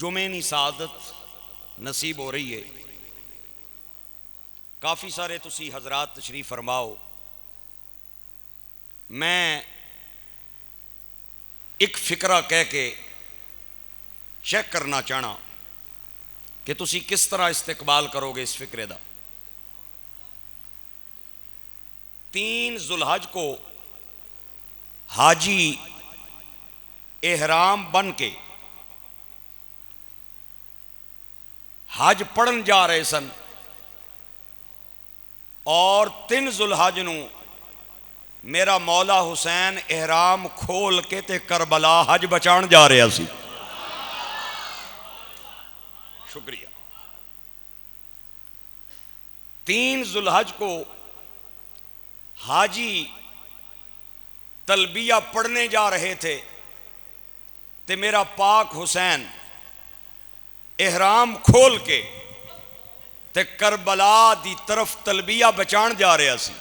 जुमे दी सादत नसीब हो रही है। काफ़ी सारे तुसी हजरात तशरीफ फरमाओ। मैं एक फिक्रा कह के चेक करना चाहना कि तुसी किस तरह इस्तेकबाल करोगे इस फिक्रे का। 3 जुल्हज को हाजी एहराम बन के हज पढ़न जा रहे सन और 3 जुल्हज नूं मेरा मौला हुसैन एहराम खोल के ते करबला हज बचाण जा रहा सी। शुक्रिया। 3 जुल्हज को हाजी तलबिया पढ़ने जा रहे थे ते मेरा पाक हुसैन एहराम खोल के ते करबला दी तरफ तलबिया बचाण जा रहा सी।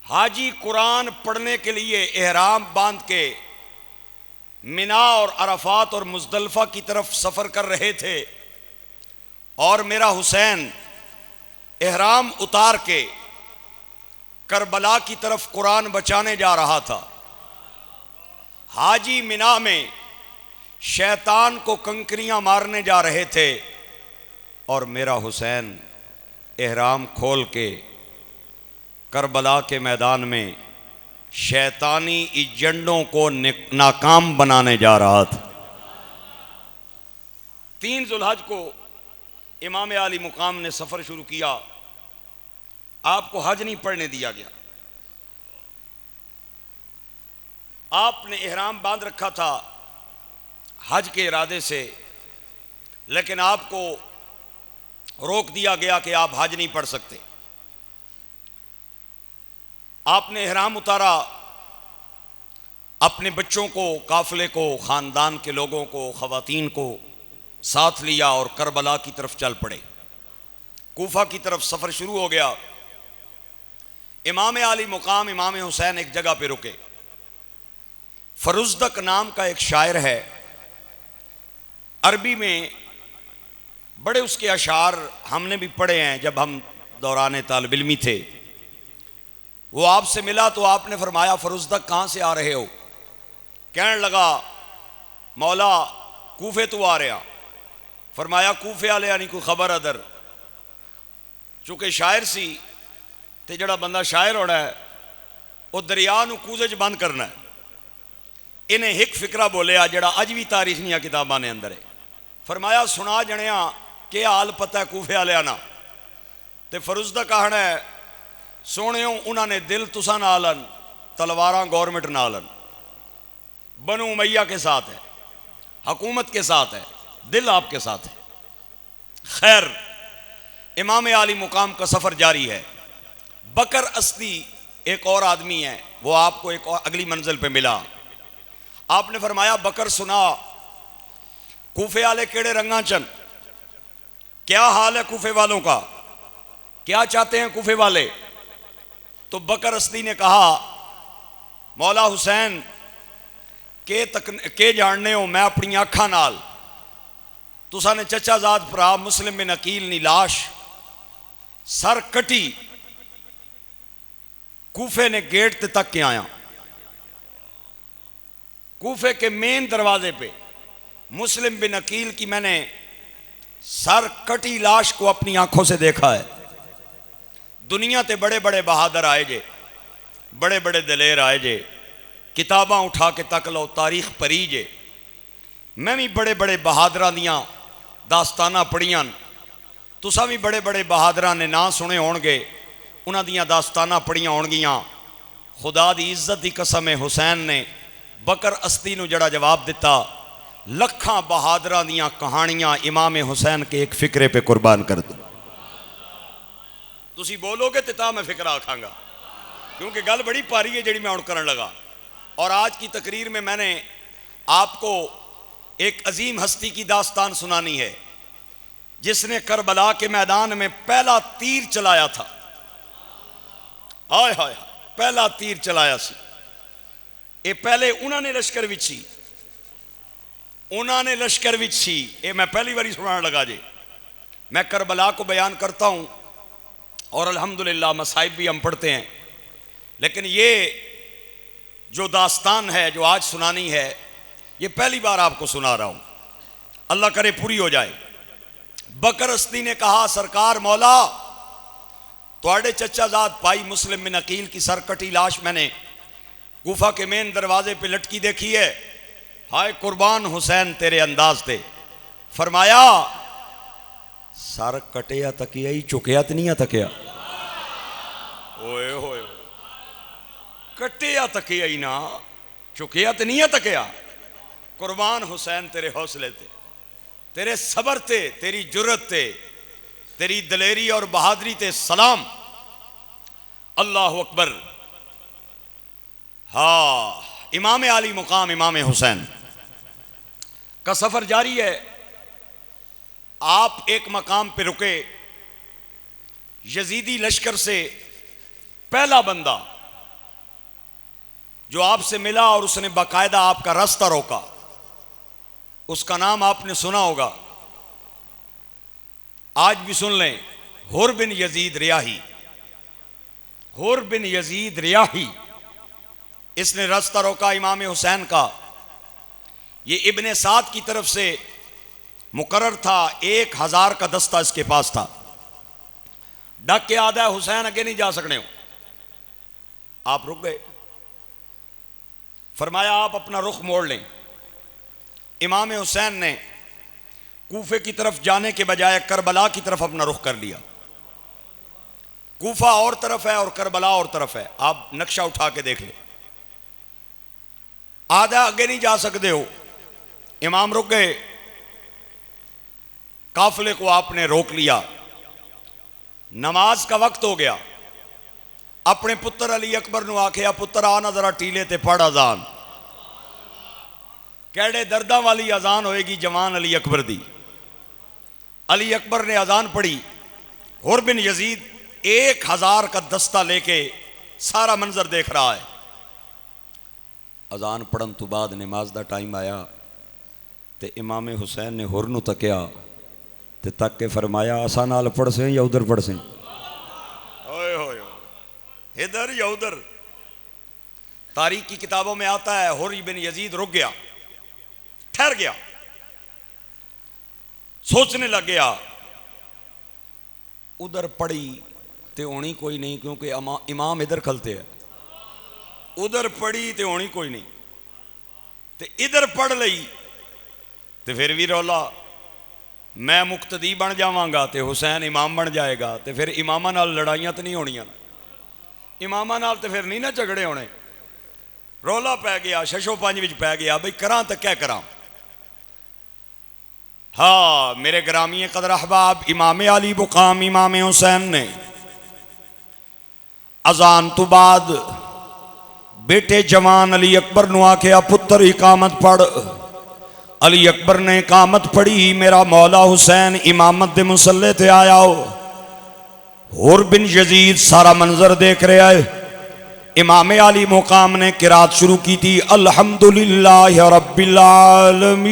हाजी कुरान पढ़ने के लिए एहराम बांध के मिना और अरफात और मुजदलफा की तरफ सफर कर रहे थे और मेरा हुसैन एहराम उतार के करबला की तरफ कुरान बचाने जा रहा था। हाजी मिना में शैतान को कंकरियां मारने जा रहे थे और मेरा हुसैन एहराम खोल के करबला के मैदान में शैतानी एजेंडों को नाकाम बनाने जा रहा था। 3 जुल्हज को इमाम आली मुकाम ने सफ़र शुरू किया। आपको हज नहीं पढ़ने दिया गया। आपने एहराम बांध रखा था हज के इरादे से, लेकिन आपको रोक दिया गया कि आप हज नहीं पढ़ सकते। आपने एहराम उतारा, अपने बच्चों को, काफिले को, ख़ानदान के लोगों को, ख़वातीन को साथ लिया और करबला की तरफ चल पड़े। कूफा की तरफ सफ़र शुरू हो गया। इमाम आली मुकाम इमाम हुसैन एक जगह पे रुके। फरुज़दक नाम का एक शायर है, अरबी में बड़े उसके अशार हमने भी पढ़े हैं जब हम दौरान तालिब इल्मी थे। वो आपसे मिला तो आपने फरमाया फरुज़दक कहाँ से आ रहे हो? कहने लगा मौला कूफे तो आ रहा। फरमाया कूफे वाले यानी कोई खबर अदर। चूंकि शायर सी ते जड़ा बंदा शायर होना है वो दरिया नूं कूजे च बंद करना है। इन्हें एक फिक्रा बोलिया जड़ा अज भी तारीख दियां किताबां ने अंदर है। फरमाया सुना जनिया के हाल पता है कूफे वालियां ना। ते फरुज़दक कहना है सोहणियों उन्होंने दिल तुसा नालन, तलवारां गौरमेंट नालन। बनु उमैया के साथ है, हुकूमत के साथ है, दिल आपके साथ है। खैर इमाम आली मुकाम का सफ़र जारी है। बकर अस्दी एक और आदमी है, वो आपको एक और अगली मंजिल पे मिला। आपने फरमाया बकर सुना कूफे वाले केड़े रंगा चन, क्या हाल है कूफे वालों का, क्या चाहते हैं कूफे वाले? तो बकर अस्दी ने कहा मौला हुसैन के जानने हो, मैं अपनी अखा नाल तुसा ने चचाजाद भरा मुस्लिम बिन अकील नी लाश सर कटी कूफे ने गेट तक के आया। कूफे के मेन दरवाजे पे मुस्लिम बिन अकील की मैंने सर कटी लाश को अपनी आंखों से देखा है। दुनिया ते बड़े बड़े बहादुर आए जे, बड़े बड़े दलेर आए जे, किताबां उठा के तक लो, तारीख पढ़ी जे। मैं भी बड़े बड़े बहादुरां दियां दास्ताना पढ़ियां, तुसा भी बड़े बड़े बहादुरां ने ना सुने होणगे, उन्हां दियां दास्ताना पढ़ियां होणगियां। खुदा दी इज्जत दी कसम है हुसैन ने बकर अस्दी नूं जड़ा जवाब दिता, लखां बहादुरां दियां कहानियां इमाम हुसैन के एक फिक्रे पे कुर्बान कर दो। तुसी बोलोगे तो मैं फिक्रा आखांगा, क्योंकि गल बड़ी भारी है जिहड़ी मैं हुण करन लगा। और आज की तकरीर में मैंने आपको एक अजीम हस्ती की दास्तान सुनानी है जिसने करबला के मैदान में पहला तीर चलाया था। हाय हाय, पहला तीर चलाया सी। ये पहले उन्होंने लश्कर विची उन्होंने लश्कर विच सी, ये मैं पहली बारी सुनाने लगा जे। मैं करबला को बयान करता हूँ और अल्हम्दुलिल्लाह मसाइब भी हम पढ़ते हैं, लेकिन ये जो दास्तान है जो आज सुनानी है ये पहली बार आपको सुना रहा हूँ, अल्लाह करे पूरी हो जाए। बकर अस्दी ने कहा, सरकार मौला तुहाडे चचाजाद भाई मुस्लिम बिन अकील की सरकटी लाश मैंने गुफा के मेन दरवाजे पे लटकी देखी है। हाय कुर्बान हुसैन तेरे अंदाज थे। फरमाया सर कटिया तकिया ही चुकिया तो नहीं तकिया, ओए होए कटिया तकिया ही ना चुकिया तो नहीं तकिया। कुर्बान हुसैन तेरे हौसले थे, तेरे सबर थे, तेरी जुर्रत थे, तेरी दलेरी और बहादुरी ते सलाम। अल्लाह अकबर। हाँ, इमाम आली मुकाम इमाम हुसैन का सफर जारी है। आप एक मकाम पे रुके, यजीदी लश्कर से पहला बंदा जो आपसे मिला और उसने बाकायदा आपका रास्ता रोका, उसका नाम आपने सुना होगा, आज भी सुन लें, हुर बिन यजीद रियाही। हुर बिन यजीद रियाही, इसने रास्ता रोका इमाम हुसैन का। ये इब्ने साद की तरफ से मुकर्रर था, 1000 का दस्ता इसके पास था। डक के आदा हुसैन आगे नहीं जा सकने हो। आप रुक गए, फरमाया आप अपना रुख मोड़ लें। इमाम हुसैन ने कूफे की तरफ जाने के बजाय करबला की तरफ अपना रुख कर लिया। कूफा और तरफ है और करबला और तरफ है, आप नक्शा उठा के देख ले। आधा आगे नहीं जा सकते हो, इमाम रुक गए, काफिले को आपने रोक लिया। नमाज का वक्त हो गया। अपने पुत्र अली अकबर नु आखिया, पुत्र आना जरा टीले ते पढ़ अजान। कैडे दर्दा वाली अजान होएगी जवान अली अकबर दी। अली अकबर ने अजान पढ़ी। हुर बिन यजीद 1000 का दस्ता लेके सारा मंजर देख रहा है। अजान पढ़न तो बाद नमाज का टाइम आया तो इमाम हुसैन ने हुर नू तकिया ते तक के फरमाया, असा नाल पढ़ से या उधर पढ़ से? ओए होए, इधर या उधर। तारीख की किताबों में आता है हुर बिन यजीद रुक गया, ठहर गया, सोचने लग गया। उधर पढ़ी ते होनी कोई नहीं, क्योंकि इमाम इधर खलते हैं। उधर पढ़ी ते होनी कोई नहीं, ते इधर पढ़ लई ते फिर भी रौला। मैं मुक्तदी बन जावांगा ते हुसैन इमाम बन जाएगा, ते फिर इमामा नाल लड़ाइयां तो नहीं होनियां, इमामा नाल ते फिर नहीं ना झगड़े होने। रौला पै गया, शशो पंज विच पै गया, बई करा तो क्या करा। हाँ मेरे ग्रामीय कदर अहबाब, इमाम आली मुकाम इमाम हुसैन ने अजान तो बाद बेटे जवान अली अकबर नु आखिया, पुत्र इकामत पढ़। अली अकबर ने इकामत पढ़ी। मेरा मौला हुसैन इमामत दे मुसल्ले ते आया हो। हुर बिन यजीद सारा मंजर देख रहा है। इमाम आली मुकाम ने किरात शुरू की थी, अल्हम्दुलिल्लाह रब्बिल आलमीन।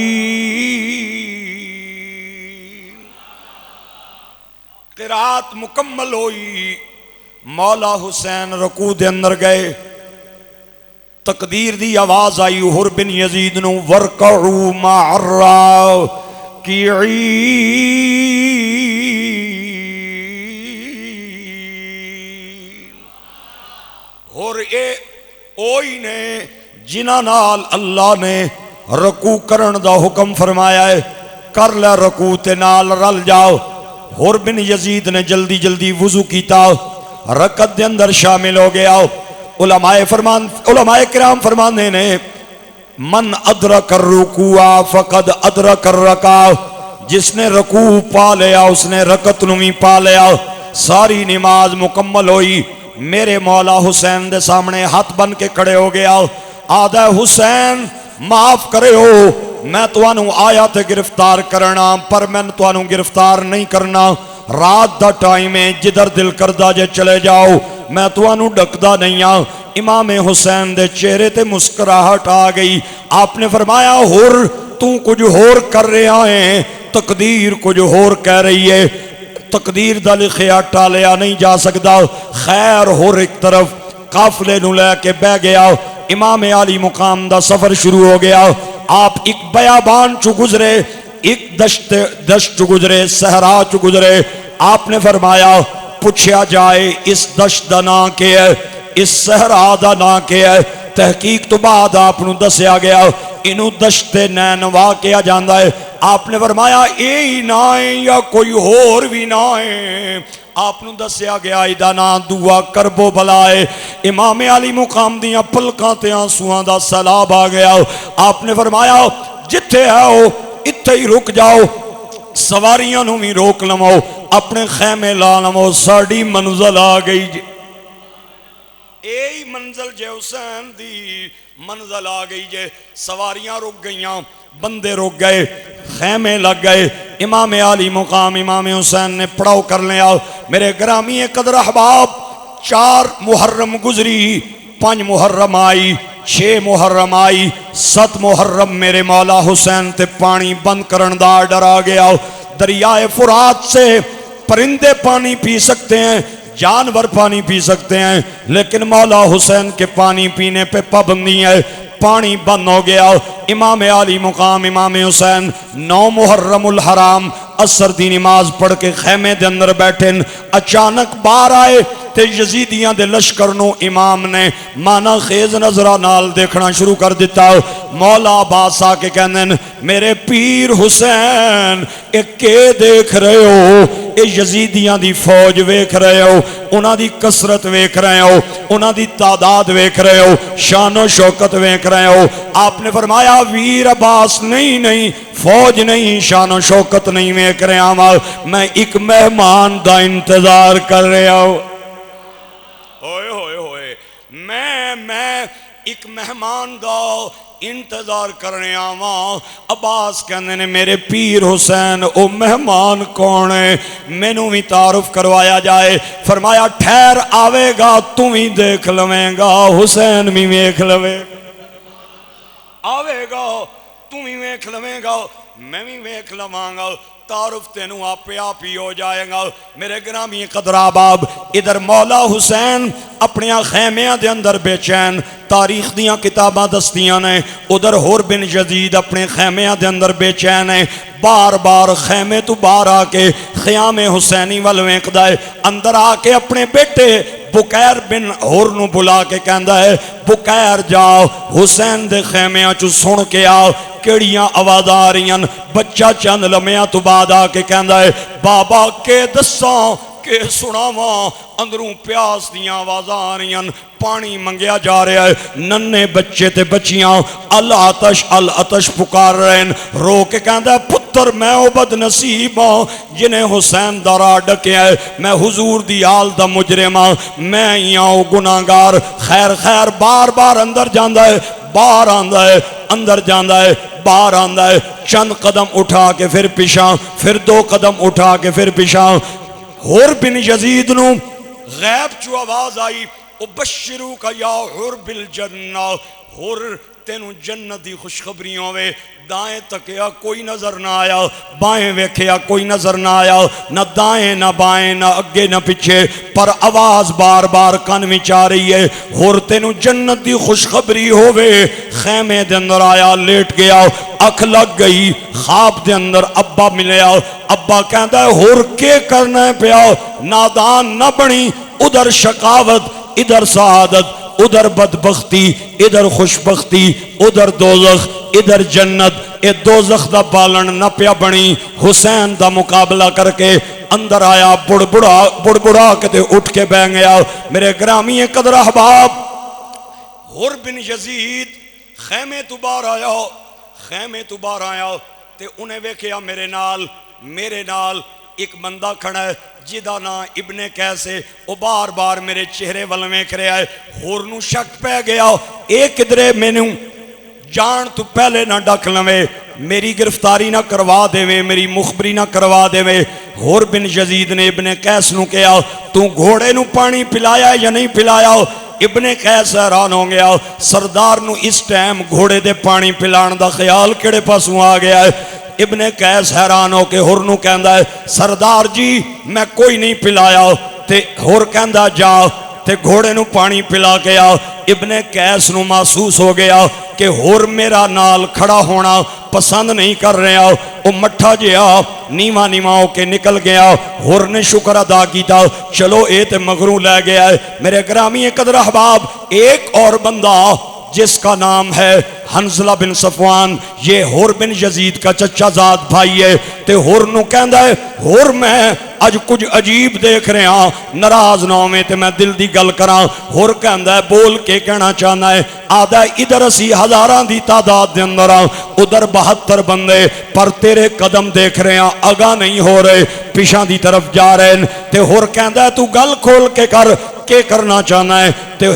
किरात मुकम्मल हुई। मौला हुसैन रुकू दे अंदर गए। तकदीर दी आवाज आई हुर बिन यजीद नु, वरकऊ मार्राकीईन। हुर ए ओई ने जिन्हां नाल अल्लाह ने रकू करन दा हुक्म फरमाया है, कर लै रकू ते नाल रल जाओ। हुर बिन यजीद ने जल्दी जल्दी वुजू कीता, रकत दे अंदर शामिल हो गया। उलमाए किराम फरमाने ने, मन अदरक रुकुआ फकद अदरक रका। जिसने रकू पा लिया उसने रकत नू भी पा लिया। सारी नमाज मुकम्मल हुई। मेरे मौला हुसैन दे सामने हाथ बन के खड़े हो गया। आदा हुसैन माफ करे हो, मैं तुहानू आया ते गिरफ्तार करना, पर मैं तुहानू गिरफ्तार नहीं करना। रात दा टाइम है, जिधर दिल करदा जे चले जाओ, मैं तुहानू डकदा नहीं आ। इमाम हुसैन दे चेहरे ते मुस्कुराहट आ गई। आपने फरमाया, हुर तू कुछ होर कर रहा है, तकदीर कुछ होर कह रही है। तकदीर दा लिखिया टालिया नहीं जा सकता। खैर होर एक तरफ काफले नूं लैके बह गया। इमाम आली मुकाम दा सफर शुरू हो गया। आप एक बयाबान चु गुजरे, एक दश्त चु गुजरे, सहरा चु गुजरे। आपने फरमाया पूछा जाए इस दश्त दा नां के है, इस सहरा दा नां के है। तहकीक तो बाद आपनू दसिया गया इनू दश्ते नैनवा किया जाता है। आपने फरमाया यही ना है या कोई होर भी ना है। आपनू दसिया गया इदा ना दुआ करबो भला है। इमाम अली मुकाम दियां पलकां ते आंसुआं दा सैलाब आ गया। आपने फरमाया जिथे है इत्थे ही रुक जाओ, सवारियां नू भी रोक लवो, अपने खैमे ला लवो, साड़ी मंजिल आ गई। यही मंजिल जे हुसैन दी मंजिल आ गई जे। सवारियां रुक गई, बंदे रुक गए, खैमे लग गए। इमाम आली मुकाम इमाम हुसैन ने पड़ाव कर लिया। मेरे ग्रामी कदर अहबाब 4 मुहर्रम गुजरी, 5 मुहर्रम आई, 6 मुहर्रम आई, 7 मुहर्रम मेरे मौला हुसैन ते पानी बंद करन दा ऑर्डर आ गया। दरियाए फुरात से परिंदे पानी पी सकते हैं, जानवर पानी पी सकते हैं, लेकिन मौला हुसैन के पानी पीने पे पाबंदी है। पानी बंद हो गया। इमाम आली मुकाम इमाम हुसैन 9 मुहर्रमुल हराम असर दी नमाज पढ़ के खैमे दे अंदर बैठे। अचानक बाहर आए ते यजीदियां दे लश्कर नू इमाम ने माना खेज नजरा नाल देखना शुरू कर दिता। मौला अब्बास आके कहंदे मेरे पीर हुसैन ए के देख रहे हो? ए यजीदियां दी फौज वेख रहे हो, उन्हां दी कसरत वेख रहे हो, उन्हां दी तादाद वेख रहे हो, शानो शौकत वेख रहे हो। आपने फरमाया वीर अब्बास नहीं नहीं, फौज नहीं, शानो शौकत नहीं वेख रहा मैं एक मेहमान दा इंतजार कर रहा हूं। होए होए होए, मैं एक मेहमान दा इंतजार करने आवा। अब्बास कहते ने मेरे पीर हुसैन ओ मेहमान कौन है? मैनू भी तारुफ करवाया जाए। फरमाया ठहर आवेगा, तू भी देख लवेगा, हुसैन भी वेख लवे। आवेगा तू भी वेख लवेगा, मैं भी वेख लवांगा, तारुफ तेनू आपे आप ही हो जाएगा। मेरे ग्रामी कदरा बाब इधर मौला हुसैन अपने खैमिया दे अंदर बेचैन, तारीख दियां किताबां दस्तियां ने। उधर होर बिन यजीद अपने खैमिया दे अंदर बेचैन है। बार बार खैमे तो बाहर आके ख्याम हुसैनी वाल वेखदा है। अंदर आके अपने बेटे बुकैर बिन होर नू बुला के कहता है बुकैर जाओ हुसैन दे खैमिया चू सुन के आओ केड़ियां आवाज़ आ रही। बच्चा चंद लम्या तो बाद आके कहता है बाबा के दसा के सुनावा, अंदरों प्यास दियां आवाज़ आ रही, पानी मंगया जा रहा है। नन्हे बच्चे ते बच्चियां अल अतश पुकार रहे हैं। रो के कहता है पुत्र मैं ओ बदनसीब हाँ जिन्हें हुसैन दा राह डकिया है। मैं हुजूर दी आल दा मुजरिम हाँ, मैं ही हाँ गुनाहगार। खैर खैर बार बार अंदर जाता है, बाहर आंदा है, अंदर जाता है, बाहर आंदा है। चंद कदम उठा के फिर पिछा, फिर 2 कदम उठा के फिर पिछा। हुर बिन यजीद नू गैब चू आवाज आई उबश्शिरू का या हुर बिल जन्ना, हुर तेनू जन्नत दी खुशखबरी होवे। दाएं तकिया कोई नजर ना आया, बाएं वेखिया कोई नजर ना आया, न दाएं न बाएं न अगे न पीछे, पर आवाज बार बार कान में आ रही है हुर तेनू जन्नत दी खुशखबरी होवे। खैमे दे अंदर आया, लेट गया, अख लग गई। ख्वाब दे अंदर अब्बा मिलया। अब्बा कहता है हुर के करना है पिया? नादान न बनी, उधर शकावत, इधर सआदत, उधर बदबख्ती, इधर खुशबख्ती, उधर दोजख, इधर जन्नत। ए दोजख दा बालन न पिया बनी। हुसैन दा मुकाबला करके अंदर आया, बुड़बुड़ा के उठ के बह गया। मेरे ग्रामी कदर अहबाब हुर बिन यजीद खैमे तो बाहर आया, खैमे तो बाहर आया ते उन्हें वेखिया मेरे नाल एक बंदा खड़ा है जिदा ना इब्ने कैसे। वो बार बार मेरे चेहरे वाल वेख रहा है। होर नू शक पै गया ये किधरे मैनू जान तो पहले ना डक लवे, मेरी गिरफ्तारी ना करवा देवे, मेरी मुखबरी ना करवा देवे। होर बिन यजीद ने इब्ने कैस नू कहा तू घोड़े नू पानी पिलाया या नहीं पिलाया? इब्ने कैस हैरान हो गया, सरदार नू इस टाइम घोड़े दे पानी पिलाण दा ख्याल किहड़े पासों आ गया है। इब्ने कैस हैरान हो के होर नू कहंदा है, सरदार जी मैं कोई नहीं पिलाया। ते होर कहंदा जा ते घोड़े नू पानी पिला के आ। इब्ने कैस नू महसूस हो गया कि होर मेरा नाल खड़ा होना पसंद नहीं कर रहा। वो मट्ठा जिहा नीवा नीवा होके निकल गया। होर ने शुक्र अदा किया, चलो ये तो मगरू लै गया है। मेरे ग्रामी कदर अहबाब, एक और बंदा जिसका नाम है हंजला बिन सफवान, ये होर बिन यजीद का चचाजाद भाई है। ते होर नू कहंदा है, होर मैं अज कुछ अजीब देख रहा, नाराज ना होवे ते मैं दिल दी गल करा। होर कहंदा है, बोल के कहना चाहना है। आदा इधर असी हजारां दी तादाद दे अंदर आ, उधर 72 बंदे, पर तेरे कदम देख रहे हैं अगा नहीं हो रहे, पिछा दी तरफ जा रहे हैं। ते होर कहंदा है, तू गल खोल के कर, के करना चाहना है। ते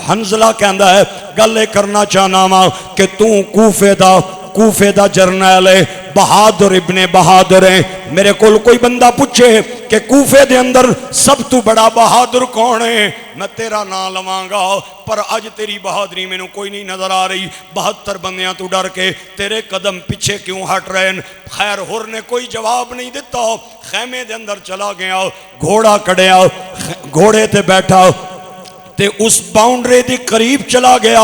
हंजला कहंदा है, गल करना चाहना वा कि तू कूफे दा जरनैल है, बहादुर इब्ने बहादुर है। मेरे को कोई बंदा पूछे कि कूफे दे अंदर सब तू बड़ा बहादुर कौन है, मैं तेरा नाम लवांगा, पर अज तेरी बहादुरी मैनू कोई नहीं नजर आ रही। 72 बंदियां तू डर के तेरे कदम पीछे क्यों हट रहे हैं। खैर होर ने कोई जवाब नहीं दिता, खैमे दे अंदर चला गया, घोड़ा कड़िया, घोड़े ते बैठा ते उस बाउंड्री के करीब चला गया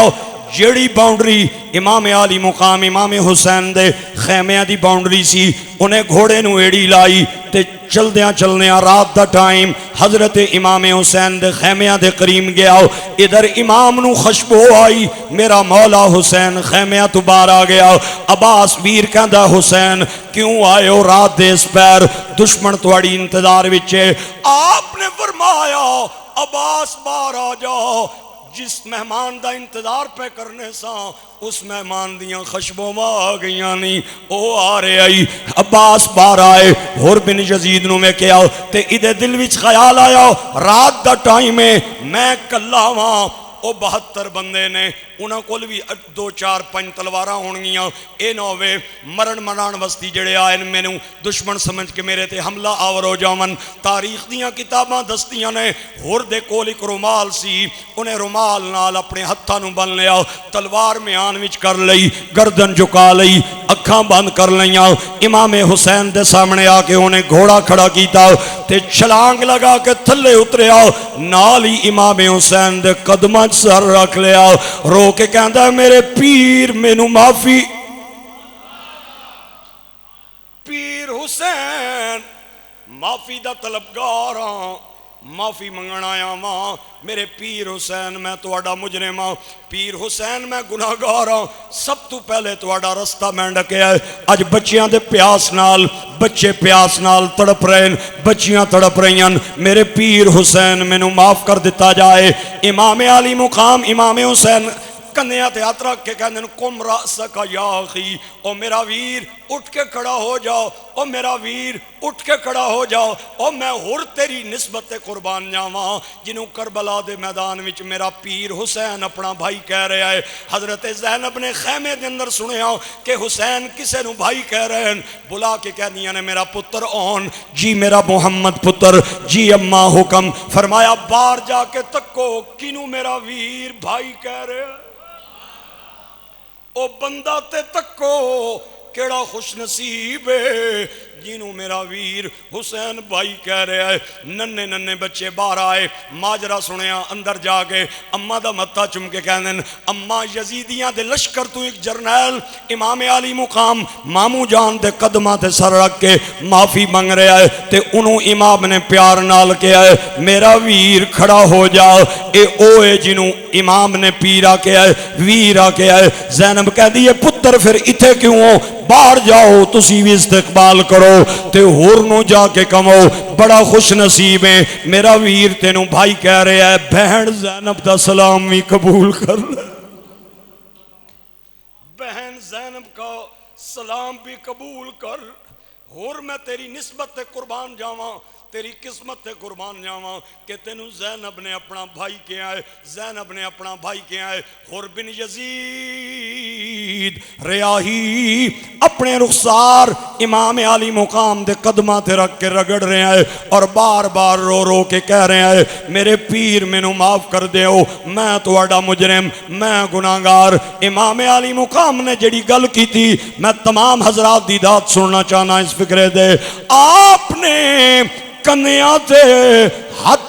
जेड़ी बाउंड्री इमाम आली मुकाम इमाम हुसैन दे खैमिया की बाउंड्री सी। उन्हें घोड़े नू एड़ी लाई ते चलद्या चलद्या रात का टाइम हजरत इमाम हुसैन दे खैमिया दे करीब गया। इधर इमाम नू खुशबू आई, मेरा मौला हुसैन खैमिया तो बाहर आ गया। अब्बास वीर कहंदा, हुसैन क्यों आए हो रात दे इस पैर, दुश्मन तुहाड़ी इंतजार विच है। आपने फरमाया, अब्बास बाहर आ जाओ, जिस मेहमान का इंतजार पे करने सा उस मेहमान दियां खुशबुआं आ गई नहीं, वो आ रहे आई। अब्बास बाहर आए, होर बिन यजीद नू मैं क्या ते इदे दिल विच ख्याल आया, रात का टाइम है, मैं कल्ला वां, वो 72 बंदे ने, उन्होंने कोल भी 2 4 5 तलवार होणगियां, ये ना होवे मरण मराण वस्ती जड़े आए मैनू दुश्मन समझ के मेरे ते हमला आवर हो जावन। तारीख दियां किताबां दसदियां ने, होर दे कोल एक रुमाल सी, उन्हें रुमाल नाल अपने हत्थां नू बन लिया, तलवार म्यान विच कर लई, गर्दन झुका लई, अखां बंद कर लईयां। इमाम हुसैन दे सामने आके उन्हें घोड़ा खड़ा किया ते छलांग लगा के थल्ले उतरिया, नाल ही इमाम हुसैन दे कदमां सर रख लिया, रो के कहंदा, मेरे पीर मैनू माफी, पीर हुसैन माफी दा तलबगार हाँ, माफी मंगण आया वां। मेरे पीर हुसैन मैं तुहाडा मुजरिम हाँ, पीर हुसैन मैं गुनाहगार हाँ, सब तो पहले तुहाडा रस्ता मैं ढकिया है। अज बच्चियां दे प्यास नाल, बच्चे प्यास नाल तड़प रहे हैं, बच्चियां तड़प रही हैं, मेरे पीर हुसैन मैनू माफ कर दिता जाए। इमाम आली मुकाम इमाम हुसैन कन्या ते हाथ रख के कहते कुम रअसका या अखी, ओ मेरा वीर उठ के खड़ा हो जाओ, ओ मेरा वीर उठ के खड़ा हो जाओ, ओ मैं होर तेरी निस्बत कुर्बान जावा, जिन्हों करबला दे मैदान विच मेरा पीर हुसैन अपना भाई कह रहा है। हजरत ज़ैनब ने खैमे के अंदर सुनिया कि हुसैन किसे नू भाई कह रहे हैं, बुला के कह दिया ने मेरा पुत्र ओन जी, मेरा मुहम्मद पुत्र जी, अम्मा हुक्म फरमाया बाहर जाके तको किनू मेरा वीर भाई कह रहे हैं। ओ बंदा ते तको केड़ा खुश नसीब है जिन्हों मेरा वीर हुसैन भाई कह रहा है। नन्हे नन्हे बच्चे बाहर आए, माजरा सुनिया, अंदर जाके अम्मा दा मत्था चुम के कहने, अम्मा यजीदियां दे लश्कर तू एक जरनैल इमाम आली मुकाम मामू जान दे कदमां ते सर रख के माफी मंग रहा है। ते उन्हों इमाम ने प्यार नाल कहा है, मेरा वीर खड़ा हो जाओ, ये ओ है जिन्हों इमाम ने पीर आके है, वीर आके है। ज़ैनब कहती है, पुत्र फिर इत्थे क्यों हो, बाहर जाओ तुसी भी इस्तकबाल करो ते होर नू जाके कमो, बड़ा खुश नसीब है मेरा वीर तेनू भाई कह रहा है। बहन ज़ैनब दा सलाम भी कबूल कर ले, बहन ज़ैनब का सलाम भी कबूल कर, होर मैं तेरी निस्बत ते कुर्बान जावा, तेरी किस्मत ते कुर्बान जावा कि तेनू ज़ैनब ने अपना भाई के आए, ज़ैनब ने अपना भाई के आए। हुर बिन यजीद रियाही अपने रुखसार इमाम आली मुकाम दे कदमां ते रख के रगड़ रहे हैं और बार बार रो रो के कह रहे हैं मेरे पीर मैनू माफ कर दो, मैं तुहाडा मुजरिम, मैं गुनाहगार। इमाम आली मुकाम ने जड़ी गल की थी मैं तमाम हजरात दी दात सुनना चाहना इस फिक्रे दे। आपने कन्या ते हाथ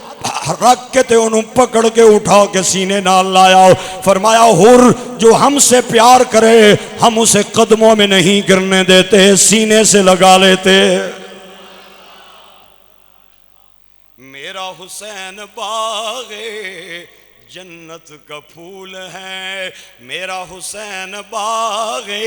रख के ते उन्होंने पकड़ के उठा के सीने नाल लाया, फरमाया हुर जो हमसे प्यार करे हम उसे कदमों में नहीं गिरने देते, सीने से लगा लेते। मेरा हुसैन बागे जन्नत का फूल है, मेरा हुसैन बागे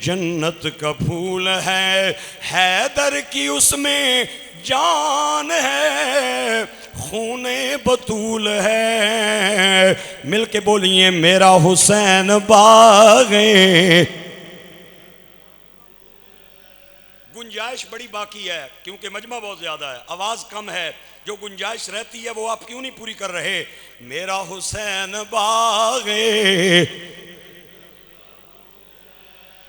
जन्नत का फूल है, हैदर की उसमें जान है, खूने बतूल है। मिलके बोलिए मेरा हुसैन बागे। गुंजाइश बड़ी बाकी है क्योंकि मजमा बहुत ज्यादा है, आवाज कम है, जो गुंजाइश रहती है वो आप क्यों नहीं पूरी कर रहे। मेरा हुसैन बागे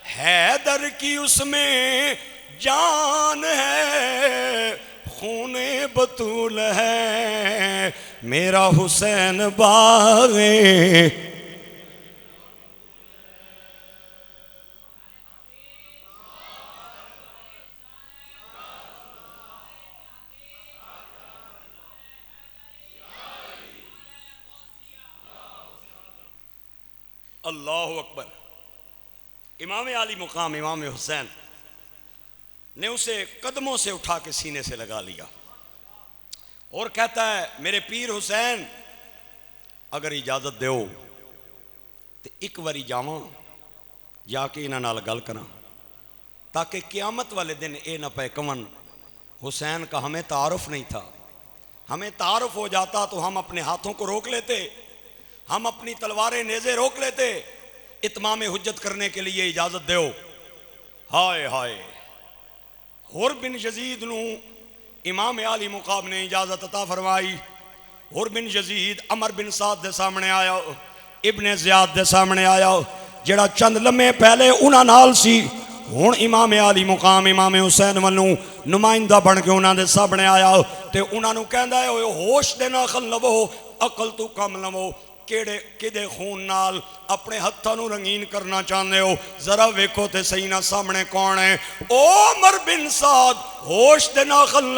हैदर की उसमें जान है, खूने बतूल है, मेरा हुसैन बागे। अल्लाहु अकबर। इमाम आली मुकाम इमाम हुसैन ने उसे कदमों से उठा के सीने से लगा लिया और कहता है मेरे पीर हुसैन अगर इजाजत दो तो एक बारी जावां जाके इन्हां नाल गल करा ताकि क़यामत वाले दिन ये ना पे कवन हुसैन का हमें तारुफ नहीं था। हमें तारुफ हो जाता तो हम अपने हाथों को रोक लेते, हम अपनी तलवारें नेज़े रोक लेते, इत्माम हुज्जत करने के लिए इजाजत दो। हाय हाय। हुर बिन यजीद नू इमाम आली मुकाम ने इजाजत अता फरमाई। हुर बिन यजीद अमर बिन साद दे सामने आया, इब्ने ज़ियाद दे सामने आया जड़ा चंद लम्हे पहले उन्हां नाल सी, हुण इमाम आली मुकाम इमाम हुसैन वालों नुमाइंदा बन के उन्हां दे सामने आया ते उन्हां नू कहंदा है होश दे नाल लवो, अकल तू कम लवो, केड़े किदे खून नाल अपने हत्थां नू रंगीन करना चाहते हो, जरा वेखो ते सही ना सामने कौन है। ओ उमर बिन साद होश दे ना खल,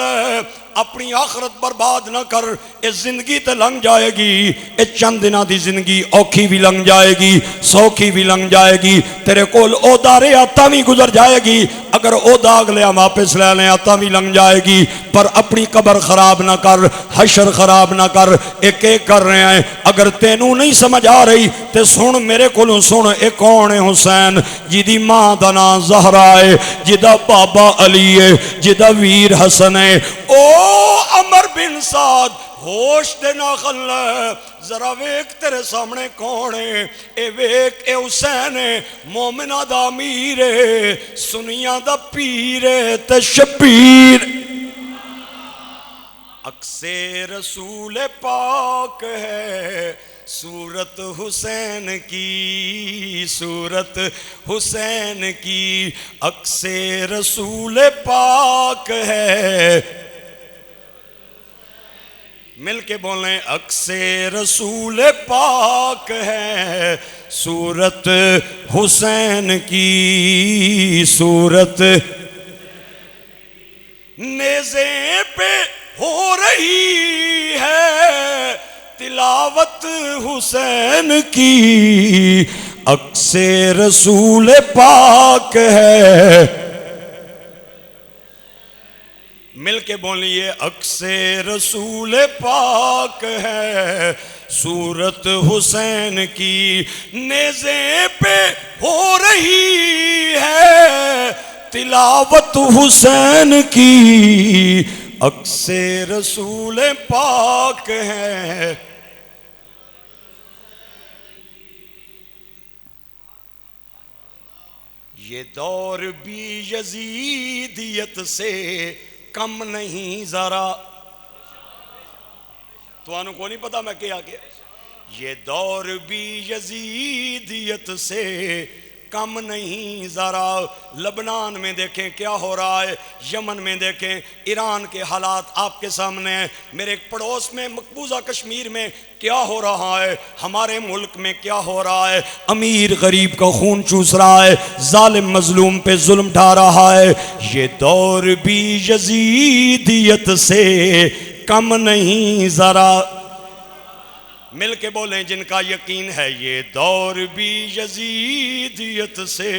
अपनी आखरत बर्बाद ना कर, ये जिंदगी तो लंघ जाएगी, ये चंद दिना दी जिंदगी औखी भी लंघ जाएगी, सौखी भी लंघ जाएगी, तेरे कोल ओदा रहा तां भी गुजर जाएगी, अगर ओदा अगलिया वापस ले लें तां भी लंघ जाएगी, पर अपनी कबर खराब ना कर, हशर खराब ना कर। एक एक कर रहे हैं, अगर तेनू नहीं समझ आ रही तो सुन मेरे को सुन। एक कौन है हुसैन जिदी मां दा नाम ज़हरा है, जिदा बाबा अली है, जिदा वीर हसन है। ओ अमर बिन साद होश दे ना खल, जरा वेख तेरे सामने कौन है। ए वेख ए हुसैन है, मोमिना दा अमीर है, सुनिया दा पीर है ते शबीर। अक्से रसूल पाक है सूरत हुसैन की, सूरत हुसैन की अक्से रसूल पाक है। मिलके बोलें अक्से रसूल पाक है सूरत हुसैन की, सूरत नेज़े पे हो रही है तिलावत हुसैन की, अक्से रसूल पाक है। मिलके बोलिए अक्से रसूल पाक है सूरत हुसैन की, नेज़े पे हो रही है तिलावत हुसैन की, अक्से रसूल पाक है। ये दौर भी यजीदियत से कम नहीं जरा। तुहानू को नहीं पता मैं क्या किया। ये दौर भी यजीदियत से कम नहीं जरा। लबनान में देखें क्या हो रहा है, यमन में देखें, ईरान के हालात आपके सामने हैं। मेरे एक पड़ोस में मकबूजा कश्मीर में क्या हो रहा है, हमारे मुल्क में क्या हो रहा है। अमीर गरीब का खून चूस रहा है, जालिम मजलूम पे जुल्म ढा रहा है। ये दौर भी यजीदियत से कम नहीं जरा। मिल के बोलें जिनका यकीन है, ये दौर भी यजीदियत से।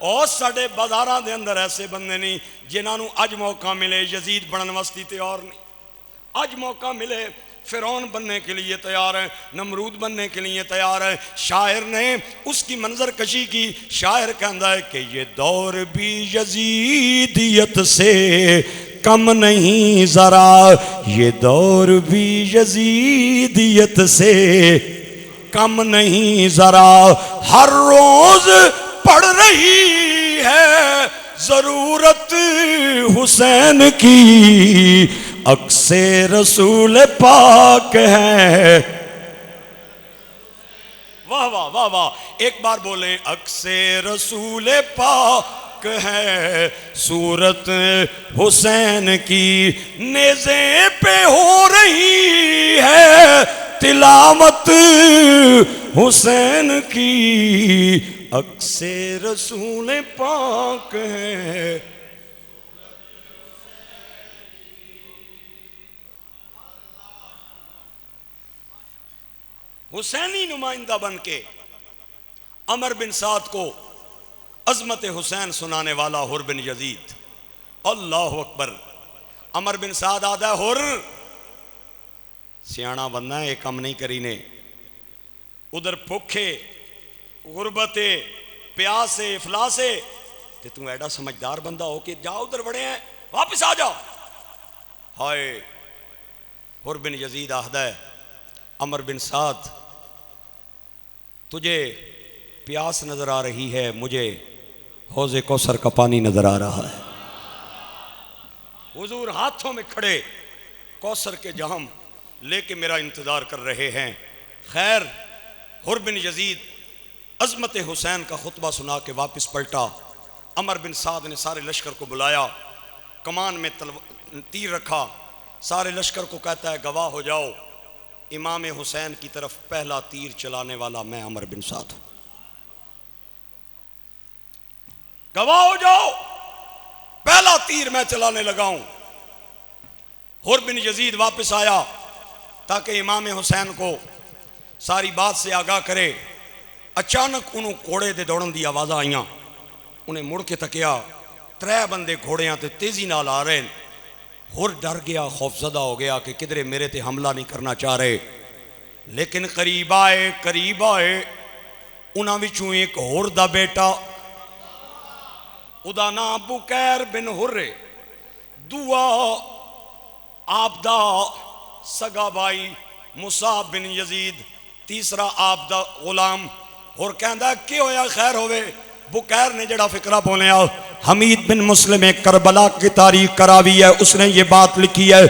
और साडे बाजारां दे अंदर ऐसे बंदे नहीं जिन्होंने अज मौका मिले यजीद बनने वास्ते तैयार नहीं। अज मौका मिले फिरौन बनने के लिए तैयार है, नमरूद बनने के लिए तैयार है। शायर ने उसकी मंजर कशी की। शायर कहता है कि ये दौर भी यजीदियत से कम नहीं जरा। ये दौर भी यजीदियत से कम नहीं जरा। हर रोज पड़ रही है जरूरत हुसैन की, अक्से रसूल पाक है। वाह वाह वाह वाह, एक बार बोलें अक्से रसूल पाक है। सूरत हुसैन की नेज़े पे हो रही है तिलावत हुसैन की, अक्से रसूल पाक है। हुसैनी नुमाइंदा बन के अमर बिन साद को अजमत हुसैन सुनाने वाला हुर बिन यजीद। अल्लाह अकबर। अमर बिन साद आदा हुर सियाना बनना है, कम नहीं करी ने। उधर भुखे गुरबते प्यासे इफलासे ते तू एडा समझदार बंदा हो के जा उधर बड़े हैं, वापिस आ जाओ। हाय हुर बिन यजीद आखदा है अमर बिन साद तुझे प्यास नजर आ रही है, मुझे हौज़े कौसर का पानी नजर आ रहा है। हुजूर हाथों में खड़े कौसर के जाम लेके मेरा इंतजार कर रहे हैं। खैर हुर बिन यजीद अजमत हुसैन का खुतबा सुना के वापस पलटा। अमर बिन साद ने सारे लश्कर को बुलाया, कमान में तीर रखा, सारे लश्कर को कहता है गवाह हो जाओ, इमाम हुसैन की तरफ पहला तीर चलाने वाला मैं अमर बिन साद हूं। गवाह हो जाओ, पहला तीर मैं चलाने लगा हूं। हुर बिन यजीद वापस आया ताकि इमाम हुसैन को सारी बात से आगाह करे। अचानक उन्होंने घोड़े दे दौड़न दी आवाज़ आईयां। उन्हें मुड़ के तकिया, त्रै बंदे घोड़ियां ते तेजी नाल आ रहे हैं। हुर डर गया, खौफजदा हो गया कि किधरे मेरे ते हमला नहीं करना चाह रहे। लेकिन करीब आए उन्हां विचों एक होर दा बेटा, उदा नाम बुकैर बिन हुर्रे, दूआ आपदा सगा भाई मुसाब बिन यजीद, तीसरा आपदा गुलाम। होर कहंदा कि होया खैर होवे। बुकैर ने जड़ा फिक्रा बोलिया, हमीद बिन मुस्लिम एक करबला की तारीख करावी है, उसने ये बात लिखी है।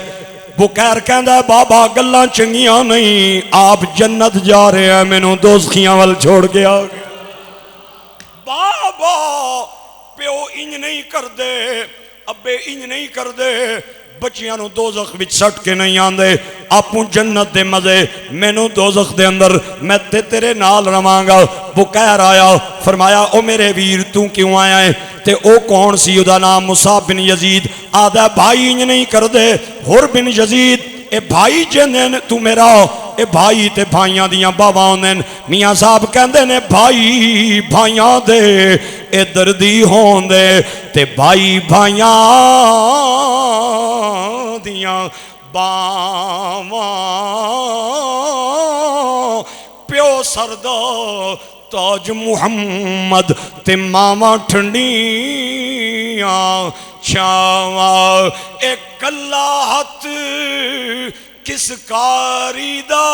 बुकैर कहंदा बाबा गल्लां चंगियां नहीं, आप जन्नत जा रहे हैं, मैनू दोज़खियां वल छोड़ के आ गया। बाबा प्यो इंज नहीं कर दे, अब्बे इंज नहीं कर दे, बच्चियां नू दोज़ख विच सट के नहीं आंदे, आपू जन्नत दे मजे, मैनू दोज़ख दे अंदर, मैं तेरे नाल रवांगा। बुकैर आया, फरमाया ओ मेरे वीर तू क्यों आया है? ते ओ कौन सी? उदा नाम मुसाब बिन यजीद। आदा भाई इंज नहीं कर दे। हुर बिन यजीद ए भाई जिन्ने तू मेरा, ए भाई ते भाइयां दियां बावां होंदे ने। मियां साहब कहंदे ने भाई भाइयां दे ए दर्दी होंदे, ते भाई भाइयां दियां बावां प्यो सरदा ताज मुहम्मद ते मावा ठंडियां छावा। एक कल्ला हथ किस कारी दा,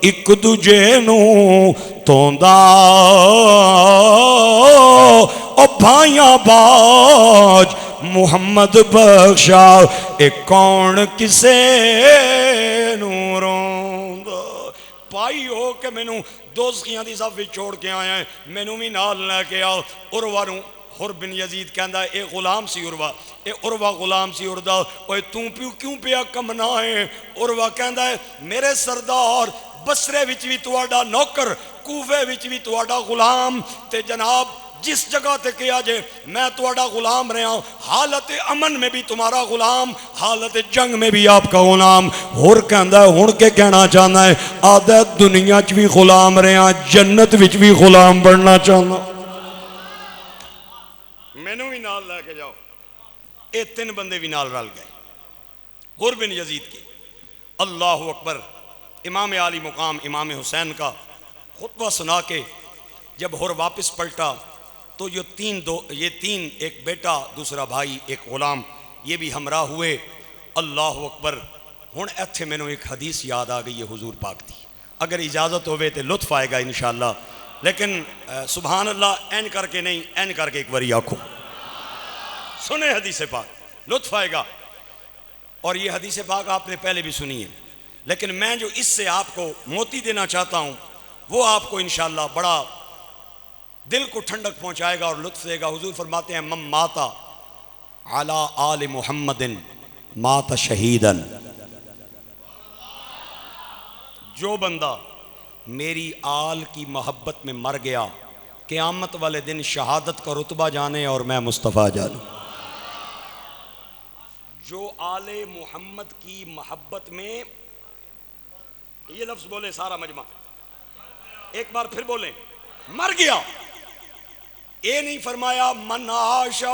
एक दूजे नू तोंदा। ओ भाइया बाज मुहम्मद बख्शा, एक कौन किसे नूं रोंदा। भाई हो के मैनू दोज़खियां दी सफ विच छोड़ के आया है, मैनू भी नाल लैके आओ। उरवा नूं हुर बिन यजीद कहंदा ए गुलाम सी उरवा, ए उरवा गुलाम सी उरदा, ओए तू क्यों पिया कमना है? उरवा कहंदा है मेरे सरदार बसरे विच भी तुहाडा नौकर, कूफे विच भी तुहाडा गुलाम, ते जनाब जिस जगह ते किया जे मैं तुहाडा गुलाम रहा, हालत अमन में भी तुम्हारा गुलाम, हालत जंग में भी आपका गुलाम। होर कहंदा है हुण के कहना चाहना है? आदा दुनिया च भी गुलाम रहा, जन्नत विच भी गुलाम बनना चाहना। मैनू भी नाल लैके जाओ। ये तीन बंदे भी नाल रल गए। हुर बिन यजीद के अल्लाह अकबर, इमाम आली मुकाम इमाम हुसैन का खुतबा सुना के जब हुर वापस पलटा तो ये तीन, एक बेटा, दूसरा भाई, एक गुलाम, ये भी हमरा हुए। अल्लाह अकबर। हुण इत्थे मैनू एक हदीस याद आ गई है हुजूर पाक दी, अगर इजाज़त होवे तो लुत्फ आएगा इंशाअल्लाह, लेकिन सुभान अल्लाह एन करके नहीं, एन करके एक बारी आखो, सुने हदीस पाक, लुत्फ आएगा। और ये हदीस पाक आपने पहले भी सुनी है, लेकिन मैं जो इससे आपको मोती देना चाहता हूँ वो आपको इंशाअल्लाह बड़ा दिल को ठंडक पहुँचाएगा और लुत्फ देगा। हुजूर फरमाते हैं मम माता अला आल मुहम्मदिन माता शहीदन, जो बंदा मेरी आल की मोहब्बत में मर गया, क़यामत वाले दिन शहादत का रुतबा जाने और मैं मुस्तफ़ा जानूं। जो आले मोहम्मद की मोहब्बत में, ये लफ्ज बोले सारा मजमा, एक बार फिर बोले, मर गया। ये नहीं फरमाया मन आशा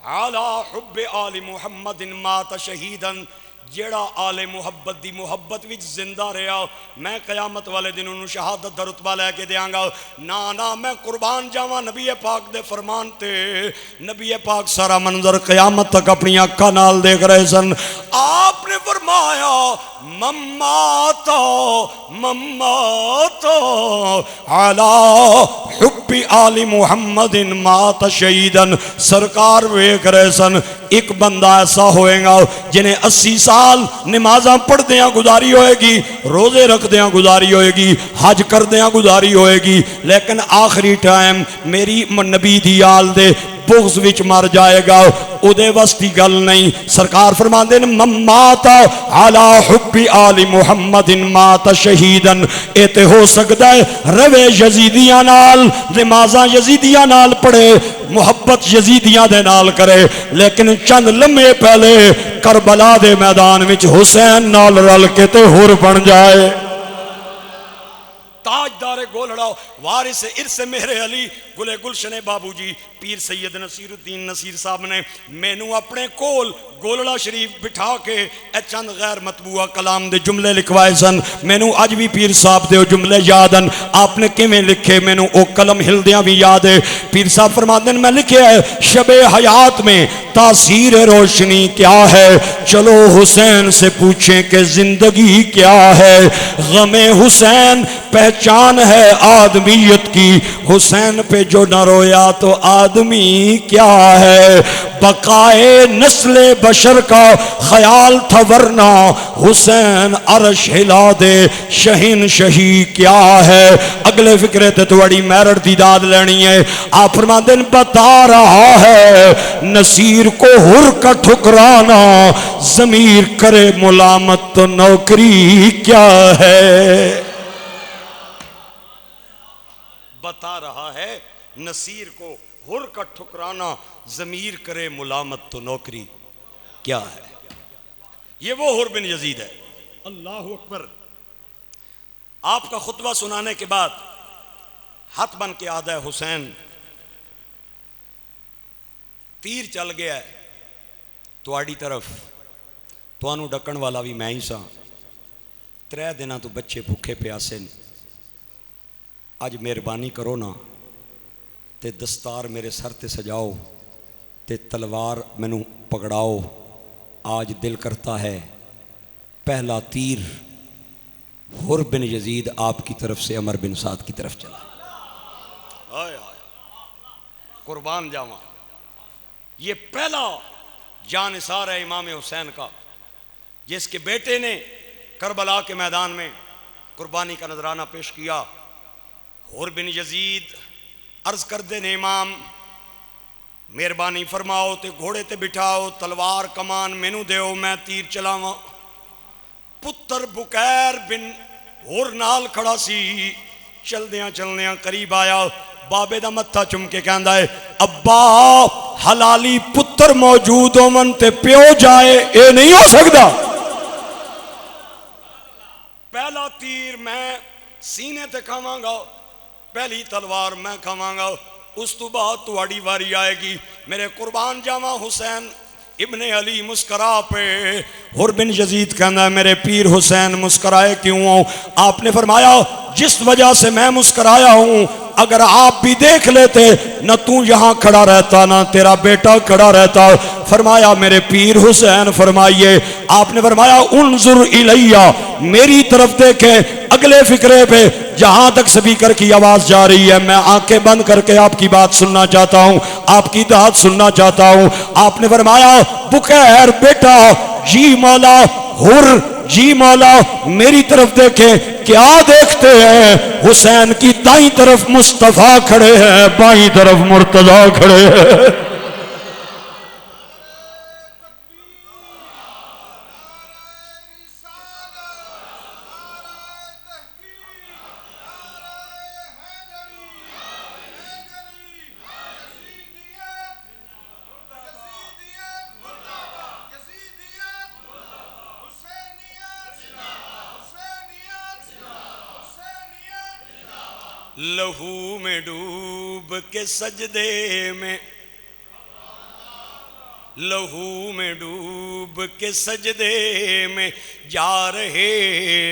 आला हुब्बे आले मुहम्मदिन माता शहीदन, जेड़ा आले मुहब्बत दी मुहब्बत विच जिंदा रहा, मैं कयामत वाले दिन उन्होंने शहादत दा रुतबा लैके देंगा। ना ना, मैं कुर्बान जावा नबी पाक दे फरमान ते। नबी पाक सारा मंजर कयामत तक अपनी अखा नाल देख रहे सन। आपने फरमाया मम्माता मम्माता अला हुब्बी आली मुहम्मदिन माता शहीदन। सरकार वेख रहे सन, एक बंदा ऐसा होएगा जिन्हें 80 साल नमाजा पढ़दिया गुजारी होएगी, रोजे रखदिया गुजारी होएगी, हज करदिया गुजारी होएगी, लेकिन आखिरी टाइम मेरी नबी दी आल दे बुग़्ज़ विच मर जाएगा। उदे वस्ती गल नहीं। सरकार फरमाते हैं मम्माता अला हुब्बी आली मुहम्मदिन माता शहीदन। ये तो हो सकता है रवे यजीदियां नाल, नमाज़ां यजीदियां नाल पढ़े, मुहब्बत यजीदियां दे नाल करे, लेकिन चंद लम्हे पहले करबला दे मैदान विच हुसैन नाल रल के ते हुर बन जाए। ताजदारे गोलड़ा वारिस इरसे मेरे अली गुले गुलशन बाबू जी पीर सैयद नसीरुद्दीन नसीर साहब ने मैनू अपने कोल गोलड़ा शरीफ बिठा के चंद गैर मतबूआ कलाम दे जुमले लिखवाए सन। मैनू अज भी पीर साहब दे जुमले याद हैं। आपने किवें लिखे मैनू वो कलम हिलदियां भी याद है। पीर साहब फरमाते हैं मैं लिखे है शबे हयात में तासीर रोशनी क्या है, चलो हुसैन से पूछें कि जिंदगी क्या है। गमे हुसैन पहचान है आदमियत की, हुसैन पे जो न रोया तो आदमी क्या है। बकाए नस्ले बशर का ख्याल था वरना हुसैन अर्श हिला दे शहीन शही क्या है। अगले फिक्रे ते थोड़ी मैरट दी दाद लेनी है। आप फरमाते हैं बता रहा है नसीर को हुर का ठुकराना, जमीर करे मुलामत तो नौकरी क्या है। बता रहा है नसीर को हुर का ठुकराना, जमीर करे मुलामत तो नौकरी क्या है। ये वो हुर बिन यजीद है। अल्लाह अकबर। आपका खुतबा सुनाने के बाद हाथ बन के आदा है हुसैन, तीर चल गया है तुहाडी तरफ, तुहानू डकन वाला भी मैं ही सा। 3 दिन तो बच्चे भुखे प्यासे ने, अज मेहरबानी करो ना ते दस्तार मेरे सर ते सजाओ ते तलवार मैनू पकड़ाओ। आज दिल करता है पहला तीर हुर बिन यजीद आपकी तरफ से अमर बिन साद की तरफ चला। कुर्बान जावा। ये पहला जानिसार है इमाम हुसैन का, जिसके बेटे ने करबला के मैदान में कुर्बानी का नजराना पेश किया। हुर बिन यजीद अर्ज कर दे ने इमाम मेहरबानी फरमाओ ते घोड़े ते बिठाओ, तलवार कमान मैनू देओ, मैं तीर चलावा। पुत्र बुकैर बिन होर नाल खड़ा सी, चलदियां चलदियां करीब आया, बाबे दा मत्था चुम के कहंदा है अब्बा हलाली पुत्र मौजूद होवन ते प्यो जाए, ये नहीं हो सकता। पहला तीर मैं सीने ते खावांगा, पहली तलवार मैं खावांगा, उस तो बाद तुहाड़ी वारी आएगी। मेरे कुर्बान जावा हुसैन इब्ने अली मुस्करा पे। हुर बिन यजीद कहना है मेरे पीर हुसैन मुस्कराए क्यों हो? आपने फरमाया जिस वजह से मैं मुस्कराया हूं, अगर आप भी देख लेते न तू यहां खड़ा रहता ना तेरा बेटा खड़ा रहता। फरमाया मेरे पीर हुसैन फरमाइए। आपने फरमाया उन्जुर इलैया, मेरी तरफ देखे। अगले फिक्रे पे जहां तक स्पीकर की आवाज जा रही है मैं आंखें बंद करके आपकी बात सुनना चाहता हूं, आपकी दाद सुनना चाहता हूं। आपने फरमाया बुकैर बेटा जी मौला, हुर जी मौला मेरी तरफ देखे। क्या देखते हैं? हुसैन की दाईं तरफ मुस्तफा खड़े हैं, बाईं तरफ मुर्तजा खड़े हैं। लहू में डूब के सजदे में, लहू में डूब के सजदे में जा रहे